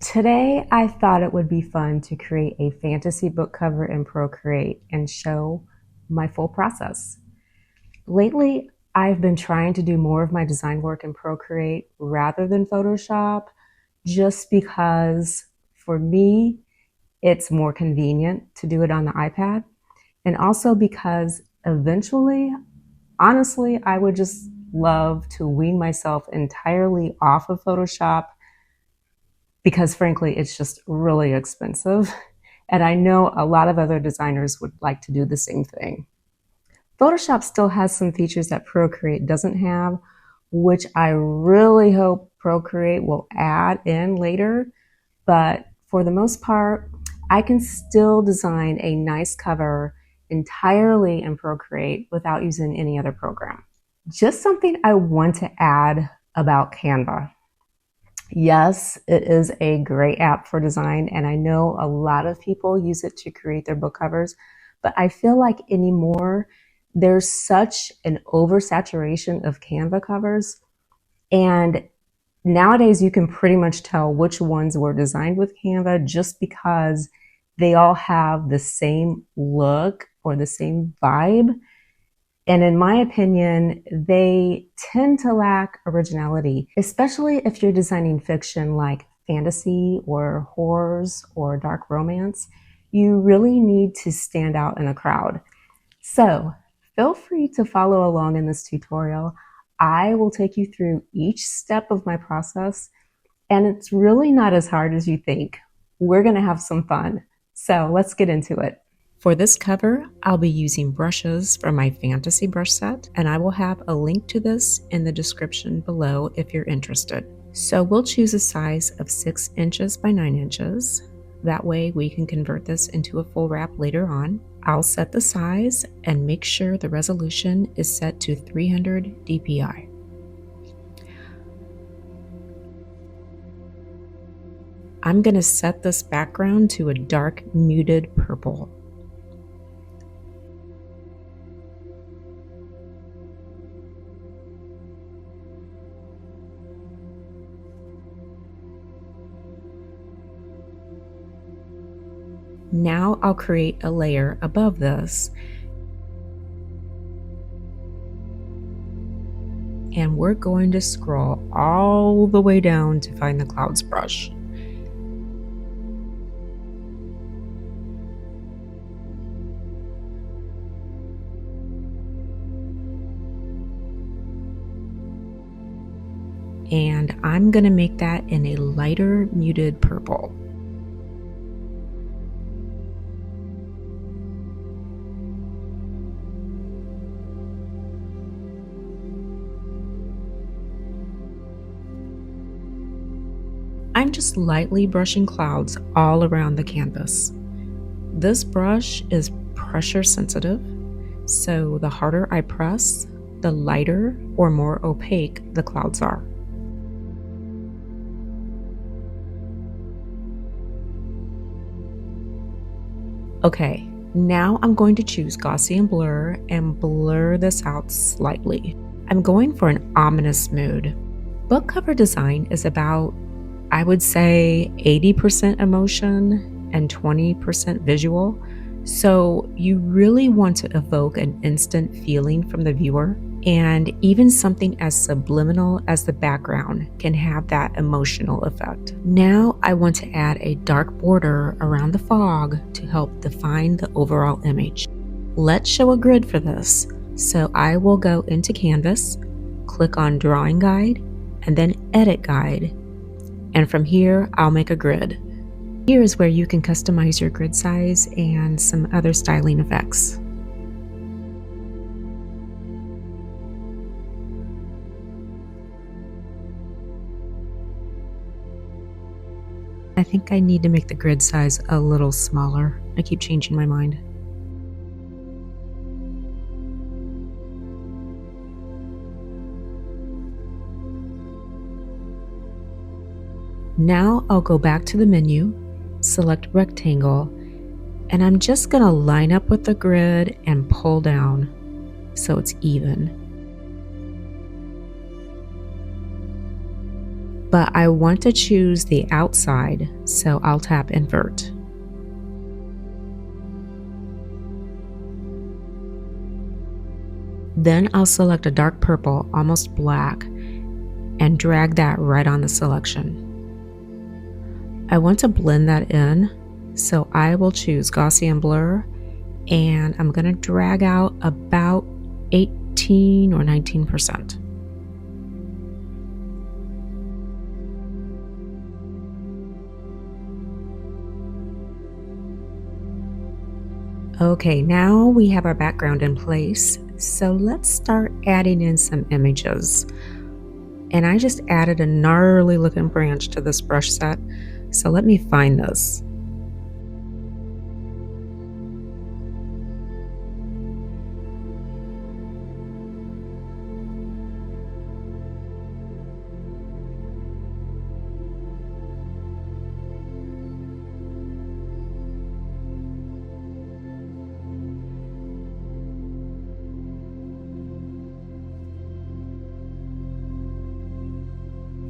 Today, I thought it would be fun to create a fantasy book cover in Procreate and show my full process. Lately, I've been trying to do more of my design work in Procreate rather than Photoshop, just because for me, it's more convenient to do it on the iPad. And also because eventually, honestly, I would just love to wean myself entirely off of Photoshop because frankly, it's just really expensive. And I know a lot of other designers would like to do the same thing. Photoshop still has some features that Procreate doesn't have, which I really hope Procreate will add in later. But for the most part, I can still design a nice cover entirely in Procreate without using any other program. Just something I want to add about Canva. Yes, it is a great app for design, and I know a lot of people use it to create their book covers, but I feel like anymore there's such an oversaturation of Canva covers, and nowadays you can pretty much tell which ones were designed with Canva just because they all have the same look or the same vibe. And in my opinion, they tend to lack originality, especially if you're designing fiction like fantasy or horrors or dark romance. You really need to stand out in a crowd. So feel free to follow along in this tutorial. I will take you through each step of my process, and it's really not as hard as you think. We're going to have some fun. So let's get into it. For this cover, I'll be using brushes from my fantasy brush set, and I will have a link to this in the description below if you're interested. So we'll choose a size of 6 inches by 9 inches. That way we can convert this into a full wrap later on. I'll set the size and make sure the resolution is set to 300 dpi. I'm going to set this background to a dark muted purple. Now I'll create a layer above this, and we're going to scroll all the way down to find the clouds brush. And I'm going to make that in a lighter muted purple. I'm just lightly brushing clouds all around the canvas. This brush is pressure sensitive, so the harder I press, the lighter or more opaque the clouds are. Okay, now I'm going to choose Gaussian blur and blur this out slightly. I'm going for an ominous mood. Book cover design is about, I would say, 80% emotion and 20% visual. So you really want to evoke an instant feeling from the viewer, and even something as subliminal as the background can have that emotional effect. Now I want to add a dark border around the fog to help define the overall image. Let's show a grid for this. So I will go into Canvas, click on Drawing Guide, and then Edit Guide. And from here, I'll make a grid. Here is where you can customize your grid size and some other styling effects. I think I need to make the grid size a little smaller. I keep changing my mind. Now I'll go back to the menu, select rectangle, and I'm just going to line up with the grid and pull down so it's even. but I want to choose the outside, so I'll tap invert. Then I'll select a dark purple, almost black, and drag that right on the selection. I want to blend that in, so I will choose Gaussian blur, and I'm going to drag out about 18 or 19%. Okay, now we have our background in place, so let's start adding in some images. And I just added a gnarly looking branch to this brush set, so let me find this.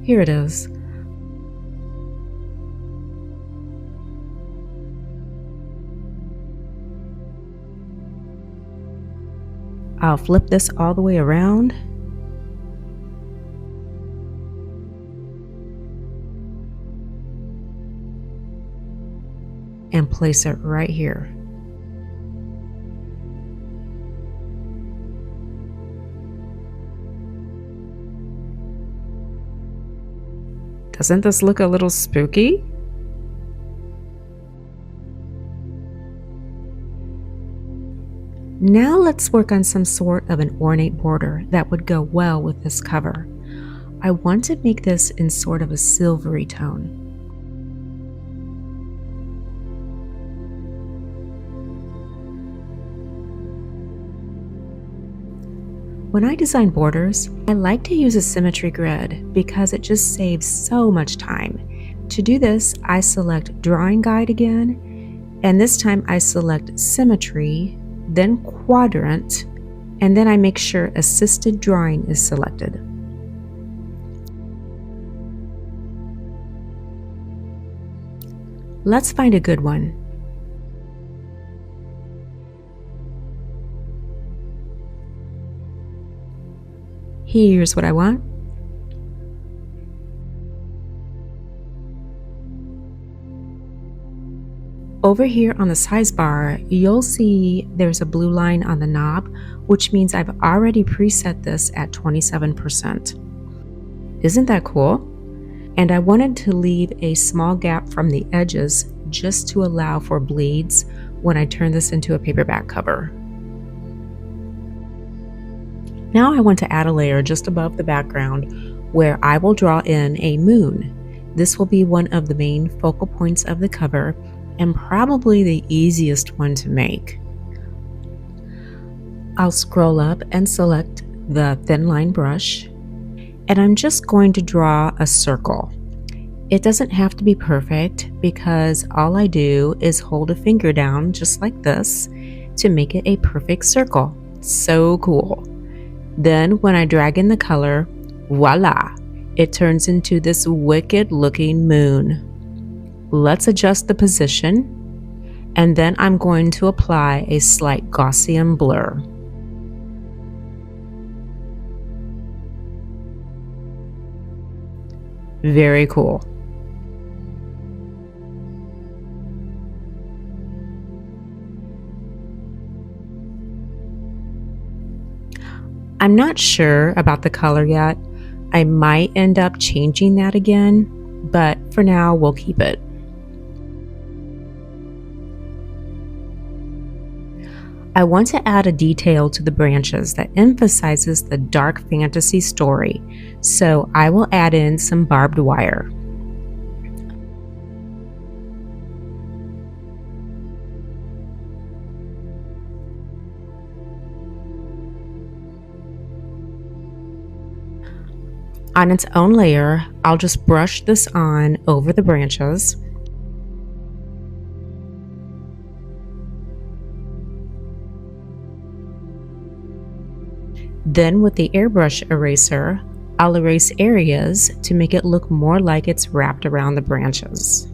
Here it is. I'll flip this all the way around. And place it right here. Doesn't this look a little spooky? Now let's work on some sort of an ornate border that would go well with this cover. I want to make this in sort of a silvery tone. When I design borders, I like to use a symmetry grid because it just saves so much time. To do this, I select Drawing Guide again, and this time I select Symmetry, then Quadrant, and then I make sure Assisted Drawing is selected. Let's find a good one. Here's what I want. Over here on the size bar, you'll see there's a blue line on the knob, which means I've already preset this at 27%. Isn't that cool? And I wanted to leave a small gap from the edges just to allow for bleeds when I turn this into a paperback cover. Now I want to add a layer just above the background where I will draw in a moon. This will be one of the main focal points of the cover and probably the easiest one to make. I'll scroll up and select the thin line brush, and I'm just going to draw a circle. It doesn't have to be perfect because all I do is hold a finger down just like this to make it a perfect circle. So cool. Then when I drag in the color, voila, it turns into this wicked looking moon. Let's adjust the position, and then I'm going to apply a slight Gaussian blur. Very cool. I'm not sure about the color yet. I might end up changing that again, but for now we'll keep it. I want to add a detail to the branches that emphasizes the dark fantasy story, so I will add in some barbed wire. On its own layer, I'll just brush this on over the branches. Then with the airbrush eraser, I'll erase areas to make it look more like it's wrapped around the branches.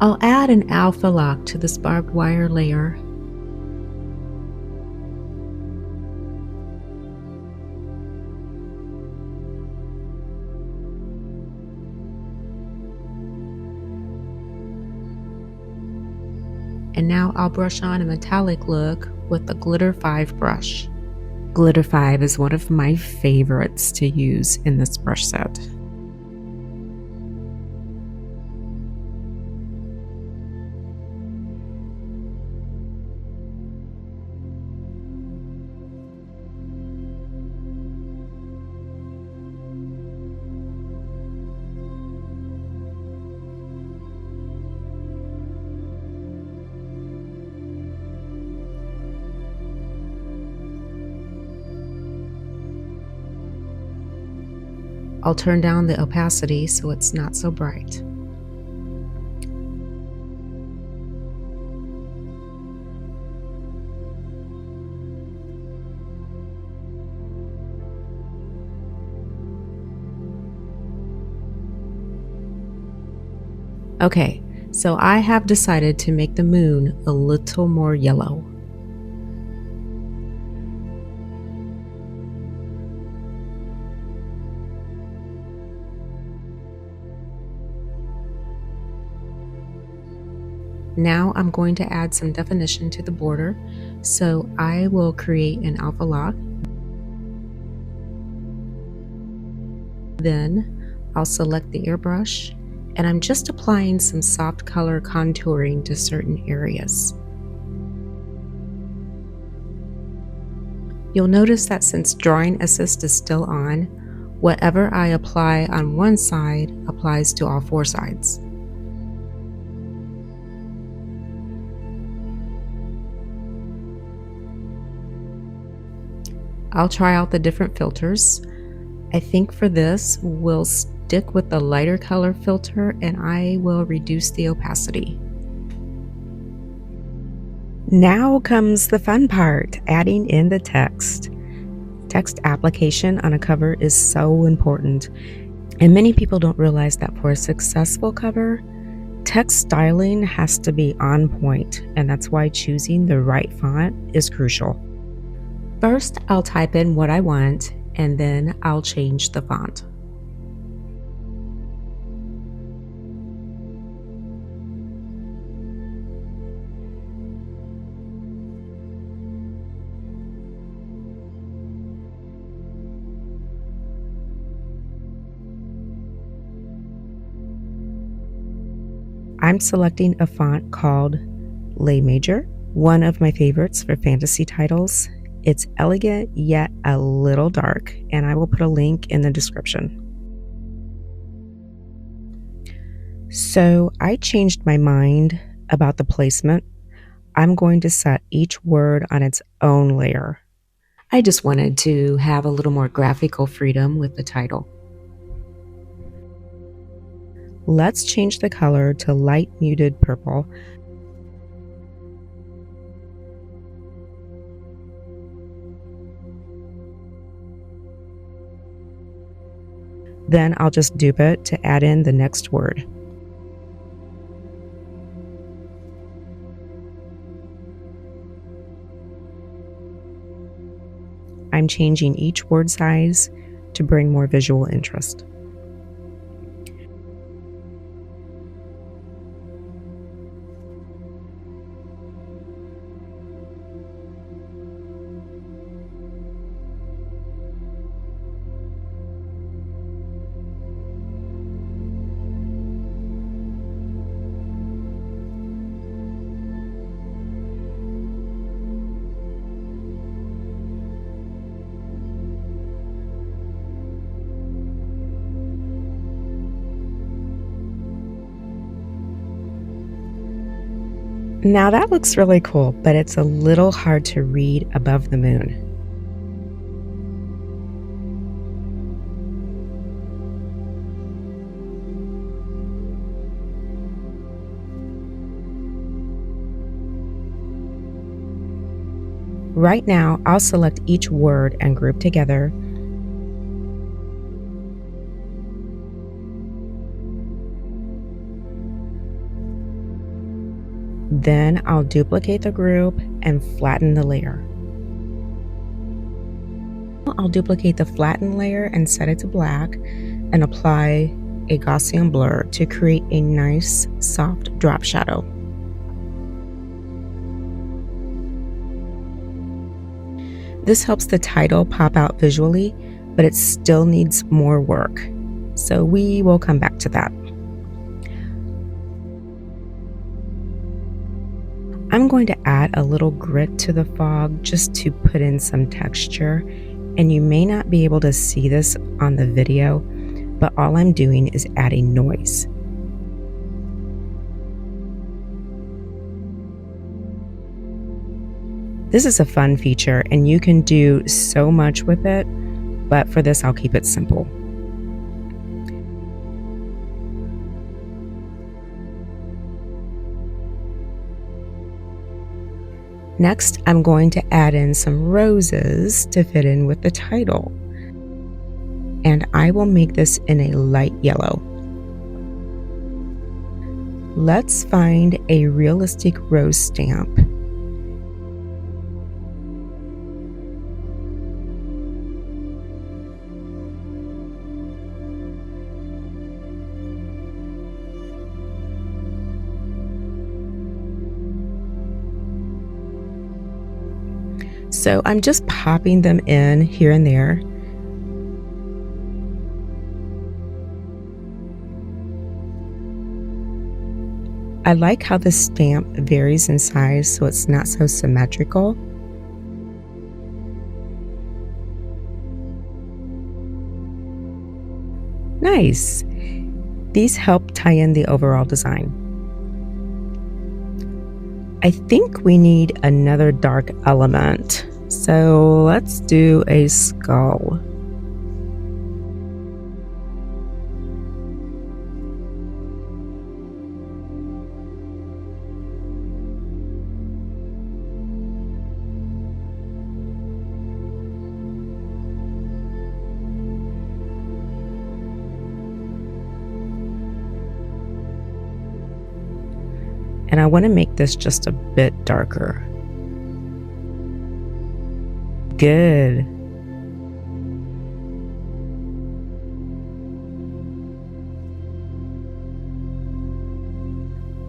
I'll add an alpha lock to this barbed wire layer. And now I'll brush on a metallic look with the Glitter 5 brush. Glitter 5 is one of my favorites to use in this brush set. I'll turn down the opacity so it's not so bright. Okay, so I have decided to make the moon a little more yellow. Now I'm going to add some definition to the border, so I will create an alpha lock. Then I'll select the airbrush, and I'm just applying some soft color contouring to certain areas. You'll notice that since Drawing Assist is still on, whatever I apply on one side applies to all 4 sides. I'll try out the different filters. I think for this, we'll stick with the lighter color filter and I will reduce the opacity. Now comes the fun part, adding in the text. Text application on a cover is so important, and many people don't realize that for a successful cover, text styling has to be on point, and that's why choosing the right font is crucial. First, I'll type in what I want, and then I'll change the font. I'm selecting a font called Lay Major, one of my favorites for fantasy titles. It's elegant yet a little dark, and I will put a link in the description. So I changed my mind about the placement. I'm going to set each word on its own layer. I just wanted to have a little more graphical freedom with the title. Let's change the color to light muted purple. Then I'll just dupe it to add in the next word. I'm changing each word size to bring more visual interest. Now that looks really cool, but it's a little hard to read above the moon. Right now, I'll select each word and group together. Then I'll duplicate the group and flatten the layer. I'll duplicate the flattened layer and set it to black and apply a Gaussian blur to create a nice soft drop shadow. This helps the title pop out visually, but it still needs more work. So we will come back to that. I'm going to add a little grit to the fog just to put in some texture, and you may not be able to see this on the video, but all I'm doing is adding noise. This is a fun feature and you can do so much with it, but for this I'll keep it simple. Next, I'm going to add in some roses to fit in with the title. And I will make this in a light yellow. Let's find a realistic rose stamp. So I'm just popping them in here and there. I like how the stamp varies in size so it's not so symmetrical. Nice! These help tie in the overall design. I think we need another dark element, so let's do a skull. And I want to make this just a bit darker. Good.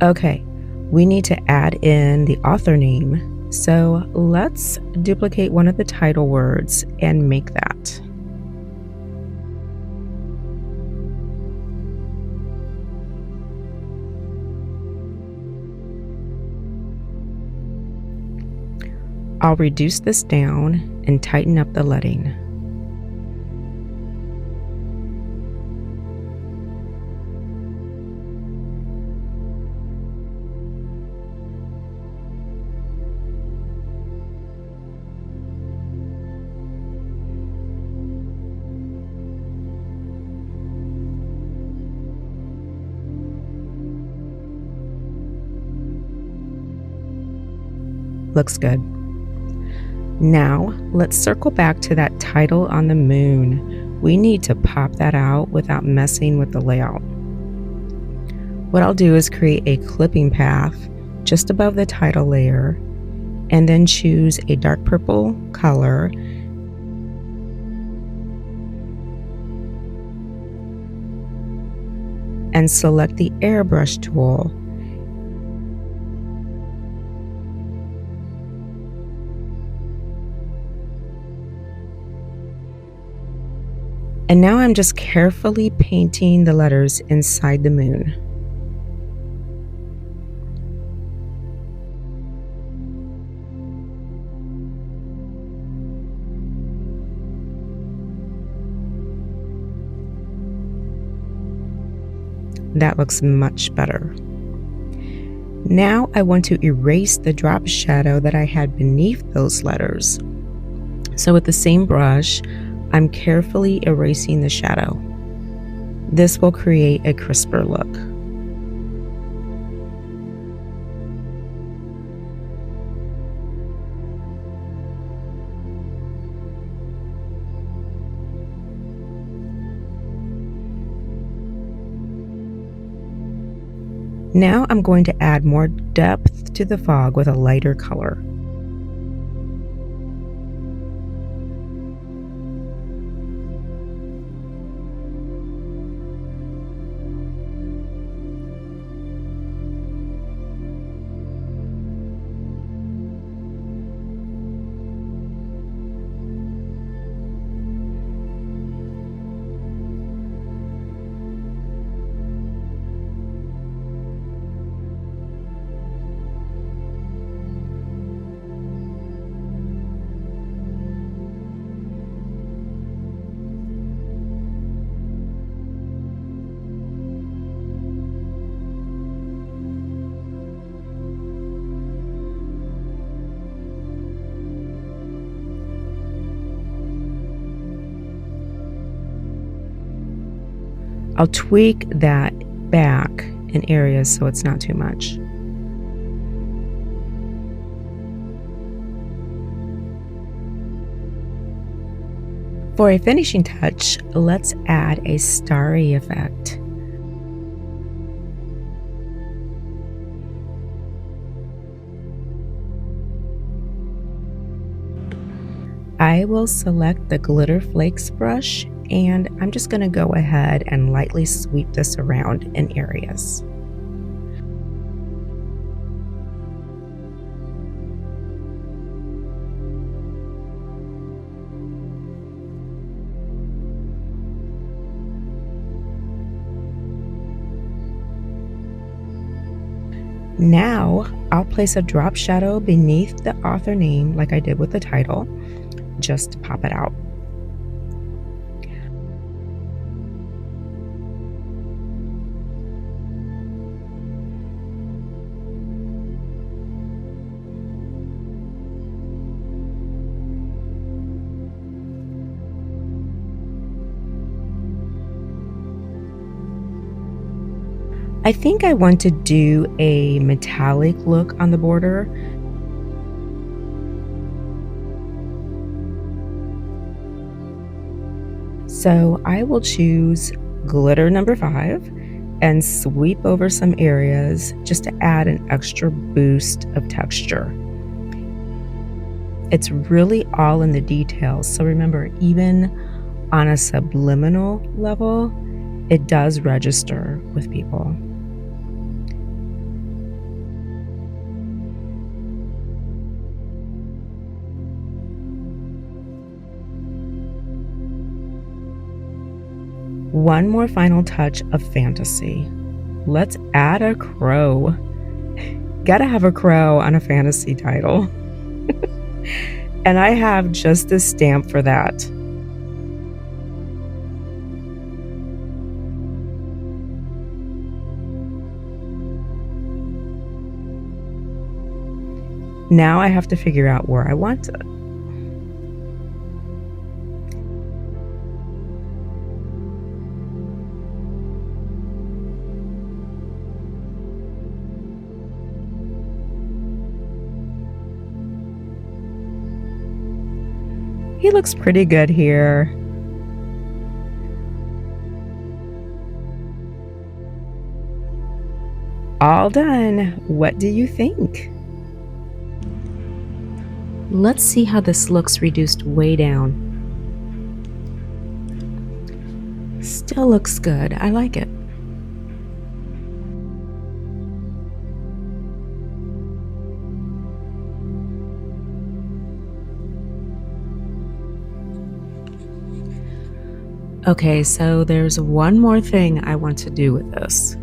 Okay, we need to add in the author name. So let's duplicate one of the title words and make that. I'll reduce this down and tighten up the leading. Looks good. Now, let's circle back to that title on the moon. We need to pop that out without messing with the layout. What I'll do is create a clipping path just above the title layer and then choose a dark purple color and select the airbrush tool. And now I'm just carefully painting the letters inside the moon. That looks much better. Now I want to erase the drop shadow that I had beneath those letters. So with the same brush, I'm carefully erasing the shadow. This will create a crisper look. Now I'm going to add more depth to the fog with a lighter color. I'll tweak that back in areas so it's not too much. For a finishing touch, let's add a starry effect. I will select the Glitter Flakes brush, and I'm just going to go ahead and lightly sweep this around in areas. Now I'll place a drop shadow beneath the author name like I did with the title, just to pop it out. I think I want to do a metallic look on the border. So I will choose glitter number 5 and sweep over some areas just to add an extra boost of texture. It's really all in the details. So remember, even on a subliminal level, it does register with people. One more final touch of fantasy. Let's add a crow. Gotta have a crow on a fantasy title. And I have just a stamp for that. Now I have to figure out where I want it. He looks pretty good here. All done. What do you think? Let's see how this looks reduced way down. Still looks good. I like it. Okay, so there's one more thing I want to do with this.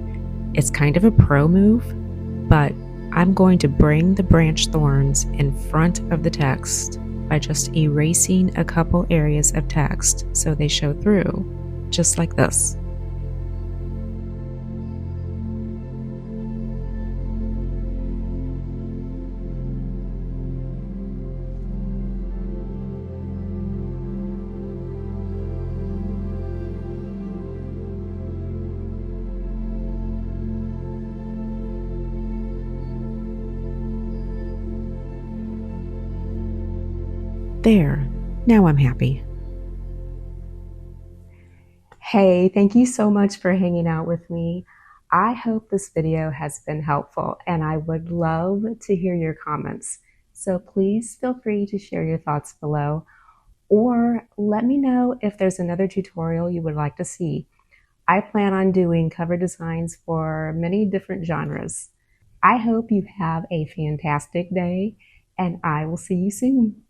It's kind of a pro move, but I'm going to bring the branch thorns in front of the text by just erasing a couple areas of text so they show through, just like this. There, now I'm happy. Hey, thank you so much for hanging out with me. I hope this video has been helpful and I would love to hear your comments. So please feel free to share your thoughts below or let me know if there's another tutorial you would like to see. I plan on doing cover designs for many different genres. I hope you have a fantastic day and I will see you soon.